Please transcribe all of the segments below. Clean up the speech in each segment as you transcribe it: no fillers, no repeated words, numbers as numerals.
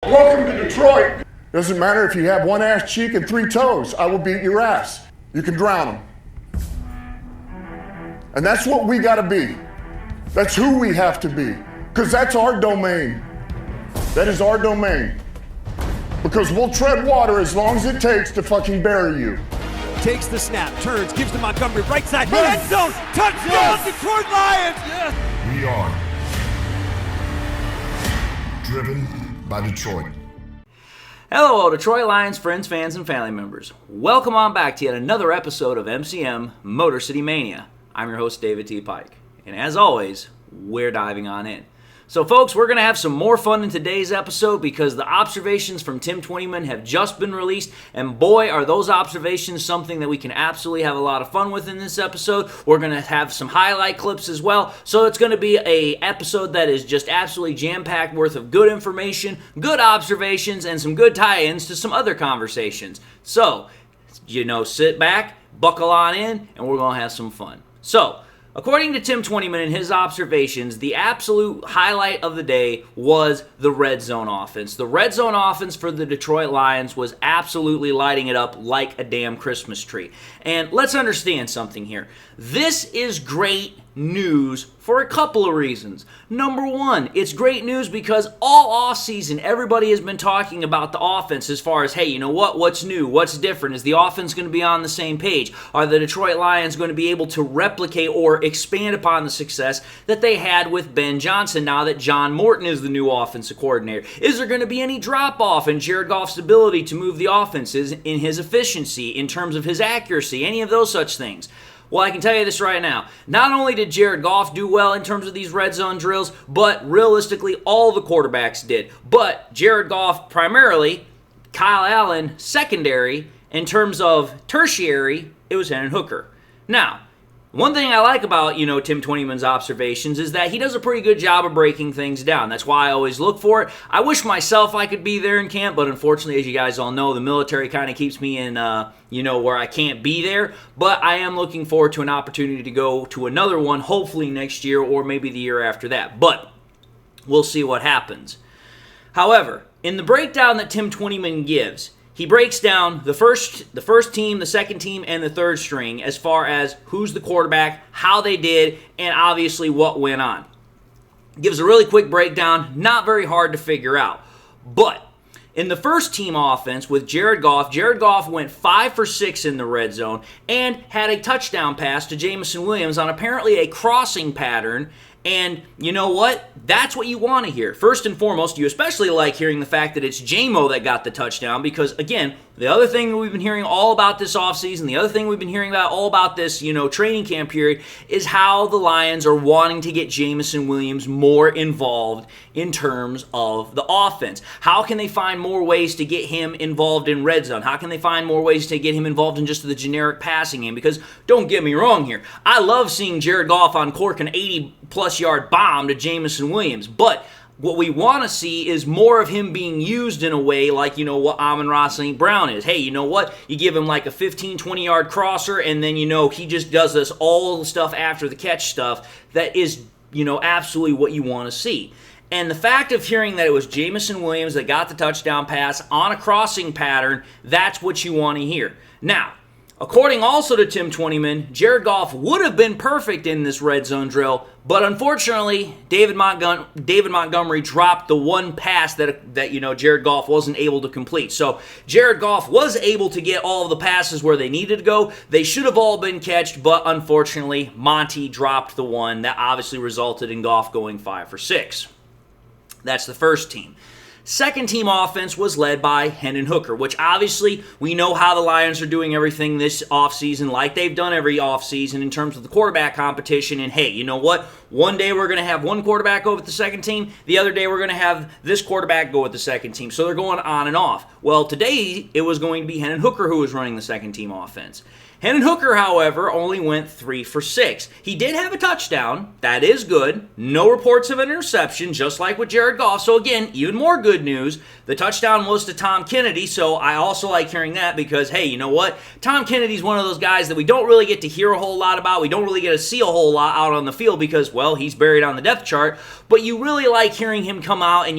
Welcome to Detroit. Doesn't matter if you have one ass cheek and 3 toes. I will beat your ass. You can drown them. And that's what we gotta be. That's who we have to be. Because that's our domain. That is our domain. Because we'll tread water as long as it takes to fucking bury you. Takes the snap, turns, gives to Montgomery, right side, end zone, touchdown, Detroit Lions! Yes. We are driven by Detroit. Hello, all Detroit Lions friends, fans, and family members. Welcome on back to yet another episode of MCM Motor City Mania. I'm your host, David T. Pike. And as always, we're diving on in. So folks, we're going to have some more fun in today's episode because the observations from Tim Twentyman have just been released, and boy, are those observations something that we can absolutely have a lot of fun with in this episode. We're going to have some highlight clips as well, so it's going to be an episode that is just absolutely jam-packed worth of good information, good observations, and some good tie-ins to some other conversations. So, sit back, buckle on in, and we're going to have some fun. So, according to Tim Twentyman and his observations, the absolute highlight of the day was the red zone offense. The red zone offense for the Detroit Lions was absolutely lighting it up like a damn Christmas tree. And let's understand something here. This is great news for a couple of reasons. Number one, it's great news because all offseason, everybody has been talking about the offense as far as, hey, you know what? What's new? What's different? Is the offense going to be on the same page? Are the Detroit Lions going to be able to replicate or expand upon the success that they had with Ben Johnson now that John Morton is the new offensive coordinator? Is there going to be any drop-off in Jared Goff's ability to move the offenses, in his efficiency, in terms of his accuracy, any of those such things? Well, I can tell you this right now. Not only did Jared Goff do well in terms of these red zone drills, but realistically, all the quarterbacks did. But Jared Goff primarily, Kyle Allen secondary. In terms of tertiary, it was Hendon Hooker. Now, one thing I like about, Tim Twentyman's observations is that he does a pretty good job of breaking things down. That's why I always look for it. I wish myself I could be there in camp, but unfortunately, as you guys all know, the military kind of keeps me in, where I can't be there. But I am looking forward to an opportunity to go to another one, hopefully next year or maybe the year after that. But we'll see what happens. However, in the breakdown that Tim Twentyman gives, he breaks down the first team, the second team, and the third string as far as who's the quarterback, how they did, and obviously what went on. Gives a really quick breakdown, not very hard to figure out. But in the first team offense with Jared Goff went 5 for 6 in the red zone and had a touchdown pass to Jameson Williams on apparently a crossing pattern. And you know what? That's what you want to hear. First and foremost, you especially like hearing the fact that it's J-Mo that got the touchdown because, again, the other thing that we've been hearing all about this offseason, the other thing we've been hearing about all about this, training camp period is how the Lions are wanting to get Jameson Williams more involved in terms of the offense. How can they find more ways to get him involved in red zone? How can they find more ways to get him involved in just the generic passing game? Because don't get me wrong here. I love seeing Jared Goff uncork an 80-plus yard bomb to Jameson Williams, but what we want to see is more of him being used in a way like, what Amon-Ra St. Brown is. Hey, you know what? You give him like a 15, 20-yard crosser, and then, he just does this all the stuff after the catch stuff that is, absolutely what you want to see. And the fact of hearing that it was Jameson Williams that got the touchdown pass on a crossing pattern, that's what you want to hear. Now, according also to Tim Twentyman, Jared Goff would have been perfect in this red zone drill, but unfortunately, David Montgomery dropped the one pass that Jared Goff wasn't able to complete. So Jared Goff was able to get all of the passes where they needed to go. They should have all been catched, but unfortunately, Monty dropped the one that obviously resulted in Goff going 5 for 6. That's the first team. Second team offense was led by Hendon Hooker, which obviously we know how the Lions are doing everything this offseason like they've done every offseason in terms of the quarterback competition. And hey, you know what? One day we're going to have one quarterback go with the second team. The other day we're going to have this quarterback go with the second team. So they're going on and off. Well, today it was going to be Hendon Hooker who was running the second team offense. Hendon Hooker, however, only went 3 for 6. He did have a touchdown. That is good. No reports of an interception, just like with Jared Goff. So again, even more good news. The touchdown was to Tom Kennedy, so I also like hearing that because, hey, you know what? Tom Kennedy's one of those guys that we don't really get to hear a whole lot about. We don't really get to see a whole lot out on the field because, well, he's buried on the depth chart. But you really like hearing him come out and,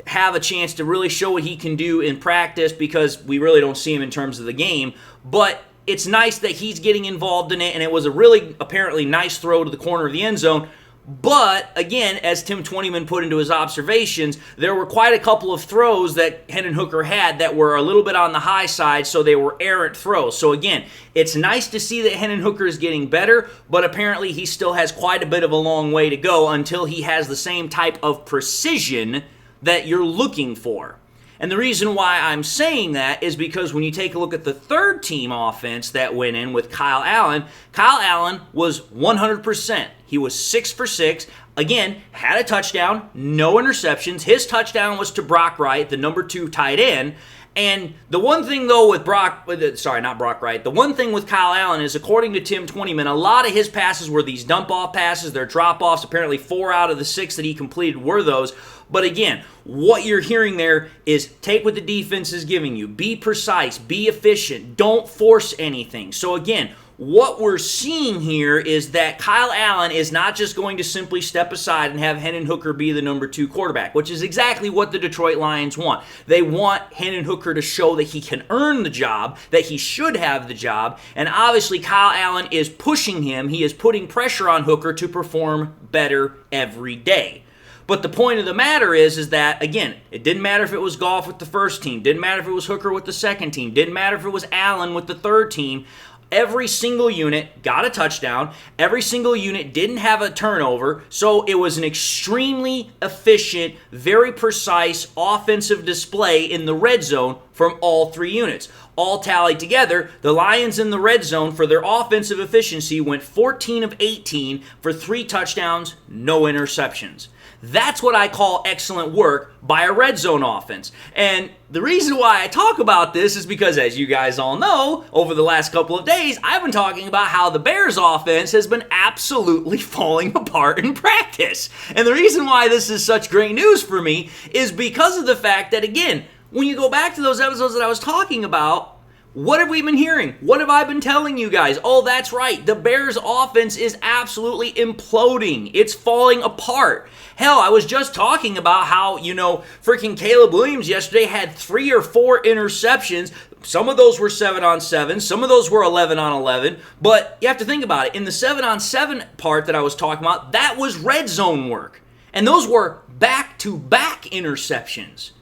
have a chance to really show what he can do in practice because we really don't see him in terms of the game. But it's nice that he's getting involved in it, and it was a really, apparently, nice throw to the corner of the end zone. But, again, as Tim Twentyman put into his observations, there were quite a couple of throws that Hendon Hooker had that were a little bit on the high side, so they were errant throws. So, again, it's nice to see that Hendon Hooker is getting better, but apparently he still has quite a bit of a long way to go until he has the same type of precision that you're looking for. And the reason why I'm saying that is because when you take a look at the third team offense that went in with Kyle Allen was 100%. He was 6 for 6. Again, had a touchdown, no interceptions. His touchdown was to Brock Wright, the number 2 tight end. And the one thing, though, with the one thing with Kyle Allen is, according to Tim Twentyman, a lot of his passes were these dump-off passes. They're drop-offs. Apparently 4 out of the 6 that he completed were those. But again, what you're hearing there is take what the defense is giving you. Be precise. Be efficient. Don't force anything. So again, what we're seeing here is that Kyle Allen is not just going to simply step aside and have Hendon Hooker be the number 2 quarterback, which is exactly what the Detroit Lions want. They want Hendon Hooker to show that he can earn the job, that he should have the job, and obviously Kyle Allen is pushing him. He is putting pressure on Hooker to perform better every day. But the point of the matter is that, again, it didn't matter if it was Goff with the first team, didn't matter if it was Hooker with the second team, didn't matter if it was Allen with the third team. Every single unit got a touchdown. Every single unit didn't have a turnover. So it was an extremely efficient, very precise offensive display in the red zone from all 3 units. All tallied together, the Lions in the red zone for their offensive efficiency went 14 of 18 for 3 touchdowns, no interceptions. That's what I call excellent work by a red zone offense. And the reason why I talk about this is because, as you guys all know, over the last couple of days, I've been talking about how the Bears offense has been absolutely falling apart in practice. And the reason why this is such great news for me is because of the fact that, again, when you go back to those episodes that I was talking about, what have we been hearing? What have I been telling you guys? Oh, that's right. The Bears offense is absolutely imploding. It's falling apart. Hell, I was just talking about how, freaking Caleb Williams yesterday had 3 or 4 interceptions. Some of those were 7-on-7. Some of those were 11-on-11. But you have to think about it. In the 7-on-7 part that I was talking about, that was red zone work. And those were back-to-back interceptions.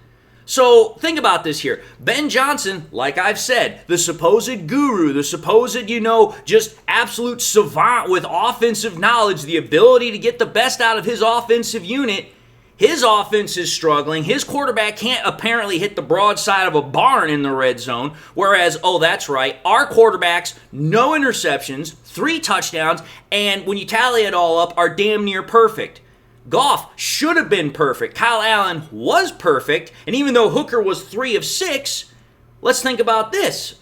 So think about this here. Ben Johnson, like I've said, the supposed guru, the supposed, just absolute savant with offensive knowledge, the ability to get the best out of his offensive unit, his offense is struggling. His quarterback can't apparently hit the broadside of a barn in the red zone. Whereas, oh, that's right, our quarterbacks, no interceptions, 3 touchdowns, and when you tally it all up, are damn near perfect. Goff should have been perfect. Kyle Allen was perfect. And even though Hooker was 3 of 6, let's think about this.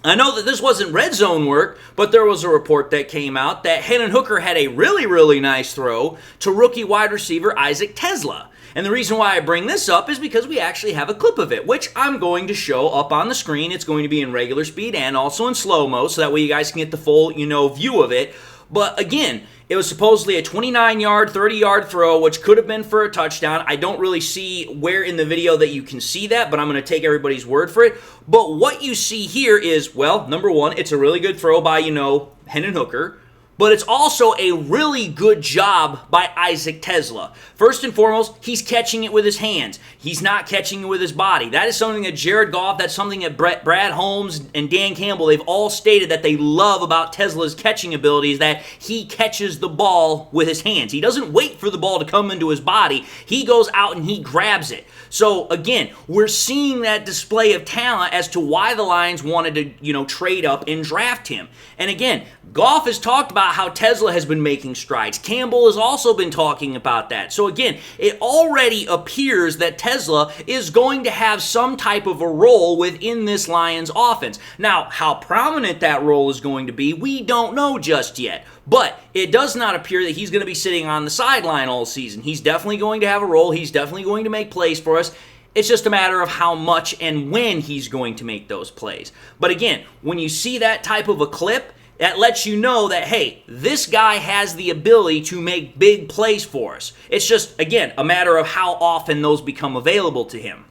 I know that this wasn't red zone work, but there was a report that came out that Hendon Hooker had a really, really nice throw to rookie wide receiver Isaac Tesla. And the reason why I bring this up is because we actually have a clip of it, which I'm going to show up on the screen. It's going to be in regular speed and also in slow-mo, so that way you guys can get the full, view of it. But again, it was supposedly a 29-yard, 30-yard throw, which could have been for a touchdown. I don't really see where in the video that you can see that, but I'm going to take everybody's word for it. But what you see here is, well, number one, it's a really good throw by, Hendon Hooker. But it's also a really good job by Isaac Tesla. First and foremost, he's catching it with his hands. He's not catching it with his body. That is something that Jared Goff, that's something that Brad Holmes and Dan Campbell, they've all stated that they love about Tesla's catching abilities, that he catches the ball with his hands. He doesn't wait for the ball to come into his body. He goes out and he grabs it. So again, we're seeing that display of talent as to why the Lions wanted to, trade up and draft him. And again, Goff has talked about about how Tesla has been making strides. Campbell has also been talking about that. So again, it already appears that Tesla is going to have some type of a role within this Lions offense. Now, how prominent that role is going to be, we don't know just yet. But it does not appear that he's going to be sitting on the sideline all season. He's definitely going to have a role. He's definitely going to make plays for us. It's just a matter of how much and when he's going to make those plays. But again, when you see that type of a clip, that lets you know that, hey, this guy has the ability to make big plays for us. It's just, again, a matter of how often those become available to him.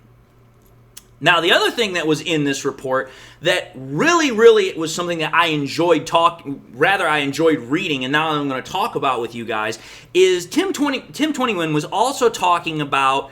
Now, the other thing that was in this report that really was something that I enjoyed reading, and now I'm going to talk about with you guys, is Tim 21 was also talking about,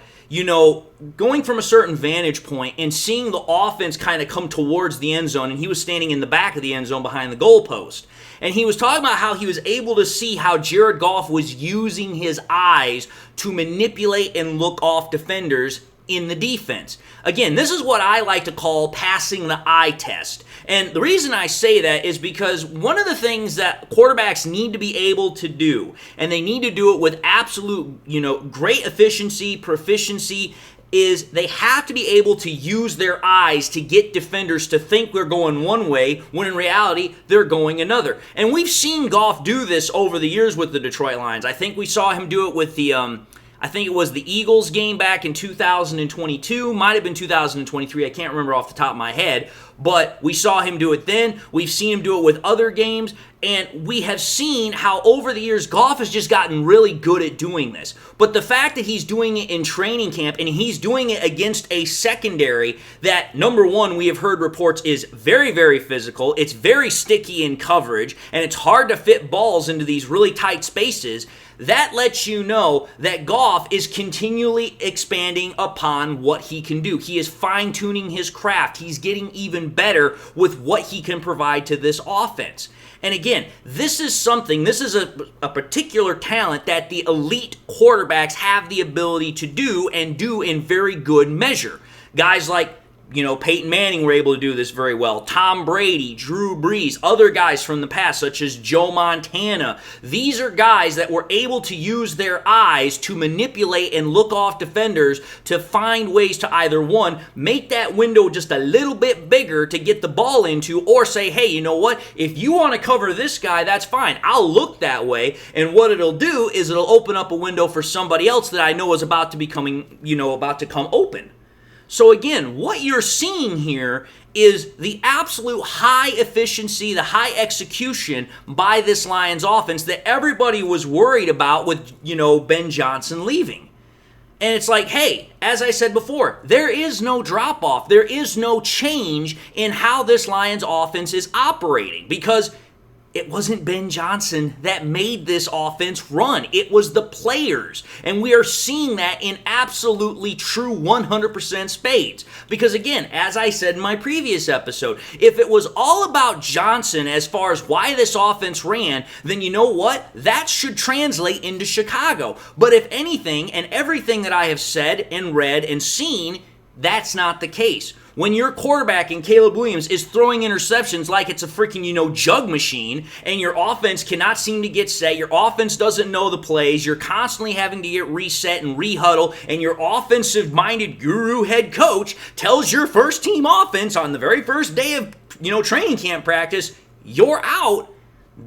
going from a certain vantage point and seeing the offense kind of come towards the end zone, and he was standing in the back of the end zone behind the goalpost. And he was talking about how he was able to see how Jared Goff was using his eyes to manipulate and look off defenders in the defense. Again, this is what I like to call passing the eye test. And the reason I say that is because one of the things that quarterbacks need to be able to do, and they need to do it with absolute, great efficiency, proficiency, is they have to be able to use their eyes to get defenders to think they're going one way when in reality they're going another. And we've seen Goff do this over the years with the Detroit Lions. I think we saw him do it with I think it was the Eagles game back in 2022, might have been 2023, I can't remember off the top of my head, but we saw him do it then. We've seen him do it with other games, and we have seen how over the years Goff has just gotten really good at doing this. But the fact that he's doing it in training camp and he's doing it against a secondary that, number one, we have heard reports is very physical, it's very sticky in coverage, and it's hard to fit balls into these really tight spaces, that lets you know that Goff is continually expanding upon what he can do. He is fine-tuning his craft. He's getting even better with what he can provide to this offense. And again, this is a particular talent that the elite quarterbacks have the ability to do and do in very good measure. Guys like Peyton Manning were able to do this very well. Tom Brady, Drew Brees, other guys from the past such as Joe Montana. These are guys that were able to use their eyes to manipulate and look off defenders to find ways to either, one, make that window just a little bit bigger to get the ball into, or say, hey, you know what? If you want to cover this guy, that's fine. I'll look that way, and what it'll do is it'll open up a window for somebody else that I know is about to come open. So again, what you're seeing here is the absolute high efficiency, the high execution by this Lions offense that everybody was worried about with, Ben Johnson leaving. And it's like, hey, as I said before, there is no drop-off. There is no change in how this Lions offense is operating because it wasn't Ben Johnson that made this offense run. It was the players. And we are seeing that in absolutely true 100% spades. Because again, as I said in my previous episode, if it was all about Johnson as far as why this offense ran, then you know what? That should translate into Chicago. But if anything, and everything that I have said and read and seen, that's not the case. When your quarterback in Caleb Williams is throwing interceptions like it's a freaking, jug machine, and your offense cannot seem to get set, your offense doesn't know the plays, you're constantly having to get reset and rehuddle, and your offensive-minded guru head coach tells your first-team offense on the very first day of, training camp practice, you're out,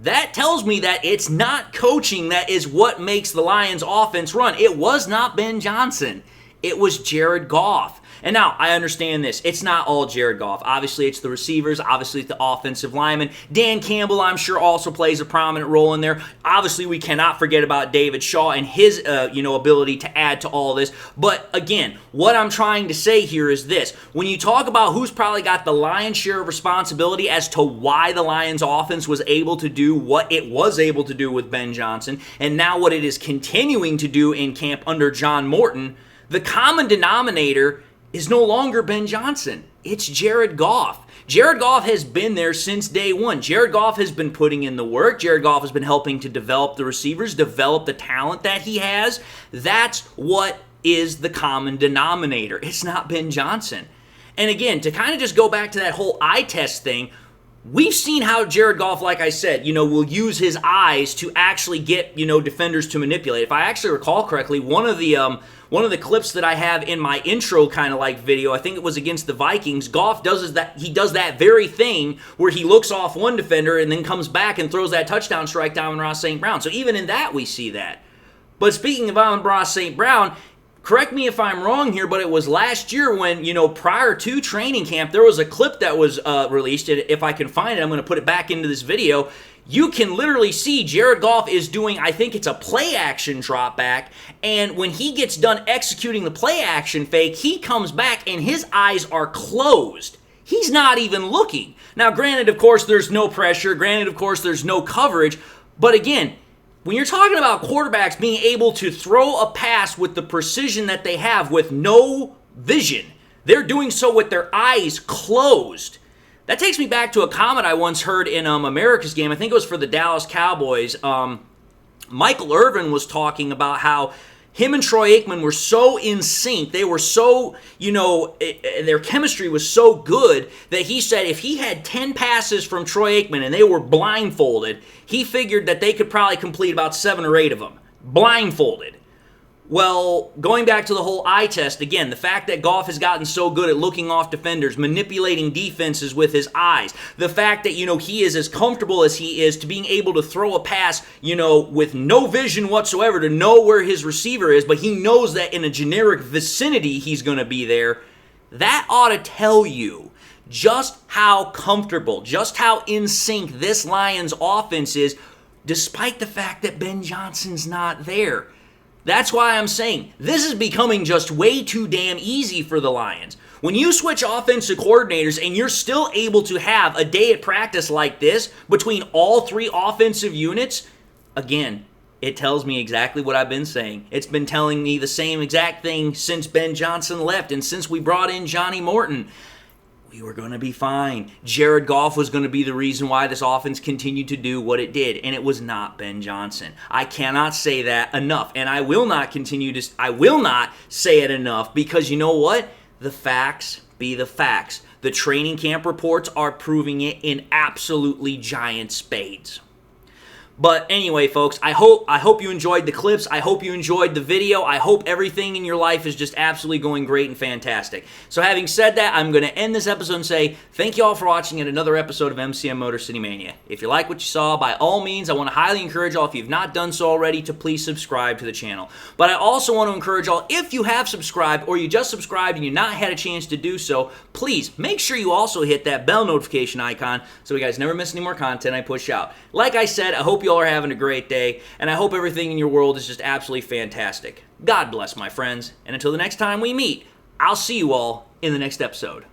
that tells me that it's not coaching that is what makes the Lions offense run. It was not Ben Johnson. It was Jared Goff. And now, I understand this. It's not all Jared Goff. Obviously, it's the receivers. Obviously, it's the offensive linemen. Dan Campbell, I'm sure, also plays a prominent role in there. Obviously, we cannot forget about David Shaw and his, ability to add to all this. But again, what I'm trying to say here is this. When you talk about who's probably got the lion's share of responsibility as to why the Lions offense was able to do what it was able to do with Ben Johnson, and now what it is continuing to do in camp under John Morton, the common denominator is no longer Ben Johnson. It's Jared Goff. Jared Goff has been there since day one. Jared Goff has been putting in the work. Jared Goff has been helping to develop the receivers, develop the talent that he has. That's what is the common denominator. It's not Ben Johnson. And again, to kind of just go back to that whole eye test thing, We've seen how Jared Goff, like I said, will use his eyes to actually get, defenders to manipulate. If I actually recall correctly, one of the clips that I have in my intro kind of like video, I think it was against the Vikings, Goff does that very thing where he looks off one defender and then comes back and throws that touchdown strike to Amon-Ra St. Brown. So even in that, we see that. But speaking of Amon-Ra St. Brown, correct me if I'm wrong here, but it was last year when, prior to training camp, there was a clip that was released, and if I can find it, I'm going to put it back into this video. You can literally see Jared Goff is doing, I think it's a play-action drop back, and when he gets done executing the play-action fake, he comes back and his eyes are closed. He's not even looking. Now, granted, of course, there's no pressure. Granted, of course, there's no coverage. But again, when you're talking about quarterbacks being able to throw a pass with the precision that they have with no vision, they're doing so with their eyes closed. That takes me back to a comment I once heard in America's Game. I think it was for the Dallas Cowboys. Michael Irvin was talking about how him and Troy Aikman were so in sync. They were so, their chemistry was so good that he said if he had 10 passes from Troy Aikman and they were blindfolded, he figured that they could probably complete about 7 or 8 of them. Blindfolded. Well, going back to the whole eye test, again, the fact that Goff has gotten so good at looking off defenders, manipulating defenses with his eyes, the fact that, he is as comfortable as he is to being able to throw a pass, with no vision whatsoever to know where his receiver is, but he knows that in a generic vicinity he's going to be there, that ought to tell you just how comfortable, just how in sync this Lions offense is, despite the fact that Ben Johnson's not there. That's why I'm saying this is becoming just way too damn easy for the Lions. When you switch offensive coordinators and you're still able to have a day at practice like this between all 3 offensive units, again, it tells me exactly what I've been saying. It's been telling me the same exact thing since Ben Johnson left and since we brought in Johnny Morton. We were going to be fine. Jared Goff was going to be the reason why this offense continued to do what it did, and it was not Ben Johnson. I cannot say that enough, and I will not say it enough because you know what? The facts be the facts. The training camp reports are proving it in absolutely giant spades. But anyway, folks, I hope you enjoyed the clips. I hope you enjoyed the video. I hope everything in your life is just absolutely going great and fantastic. So having said that, I'm going to end this episode and say thank you all for watching yet another episode of MCM Motor City Mania. If you like what you saw, by all means, I want to highly encourage y'all, if you've not done so already, to please subscribe to the channel. But I also want to encourage y'all, if you have subscribed or you just subscribed and you've not had a chance to do so, please make sure you also hit that bell notification icon so you guys never miss any more content I push out. Like I said, I hope you all are having a great day, and I hope everything in your world is just absolutely fantastic. God bless, my friends, and until the next time we meet, I'll see you all in the next episode.